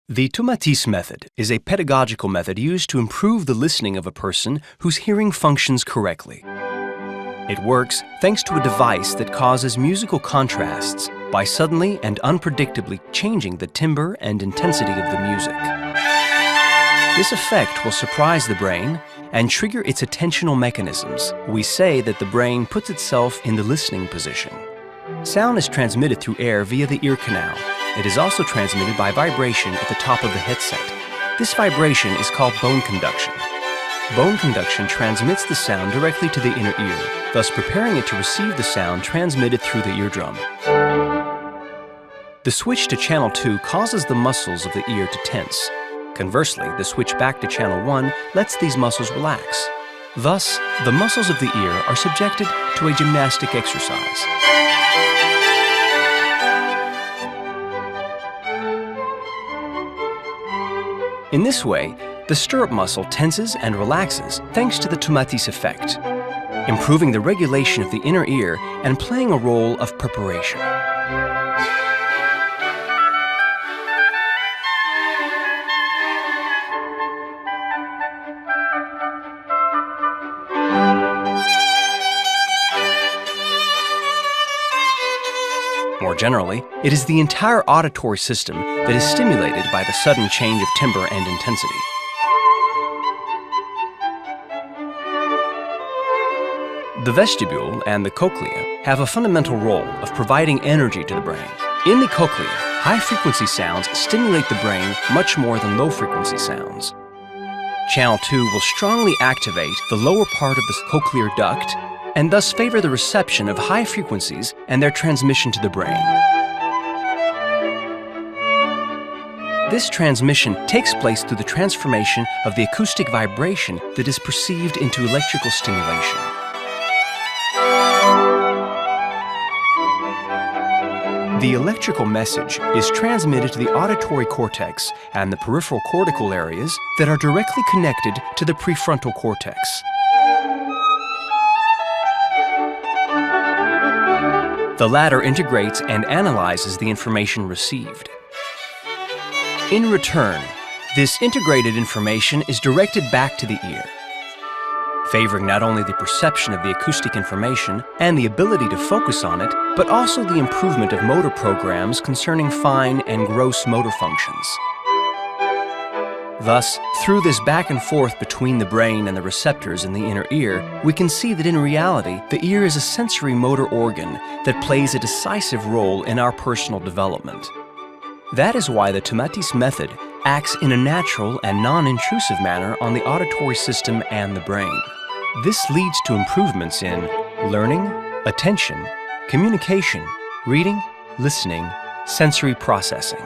The Tomatis method is a pedagogical method used to improve the listening of a person whose hearing functions correctly. It works thanks to a device that causes musical contrasts by suddenly and unpredictably changing the timbre and intensity of the music. This effect will surprise the brain and trigger its attentional mechanisms. We say that the brain puts itself in the listening position. Sound is transmitted through air via the ear canal. It is also transmitted by vibration at the top of the headset. This vibration is called bone conduction. Bone conduction transmits the sound directly to the inner ear, thus preparing it to receive the sound transmitted through the eardrum. The switch to channel 2 causes the muscles of the ear to tense. Conversely, the switch back to channel 1 lets these muscles relax. Thus, the muscles of the ear are subjected to a gymnastic exercise. In this way, the stirrup muscle tenses and relaxes thanks to the Tomatis effect, improving the regulation of the inner ear and playing a role of preparation. More generally, it is the entire auditory system that is stimulated by the sudden change of timbre and intensity. The vestibule and the cochlea have a fundamental role of providing energy to the brain. In the cochlea, high-frequency sounds stimulate the brain much more than low-frequency sounds. Channel 2 will strongly activate the lower part of the cochlear duct and thus favor the reception of high frequencies and their transmission to the brain. This transmission takes place through the transformation of the acoustic vibration that is perceived into electrical stimulation. The electrical message is transmitted to the auditory cortex and the peripheral cortical areas that are directly connected to the prefrontal cortex. The latter integrates and analyzes the information received. In return, this integrated information is directed back to the ear, favoring not only the perception of the acoustic information and the ability to focus on it, but also the improvement of motor programs concerning fine and gross motor functions. Thus, through this back and forth between the brain and the receptors in the inner ear, we can see that in reality, the ear is a sensory motor organ that plays a decisive role in our personal development. That is why the Tomatis method acts in a natural and non-intrusive manner on the auditory system and the brain. This leads to improvements in learning, attention, communication, reading, listening, sensory processing.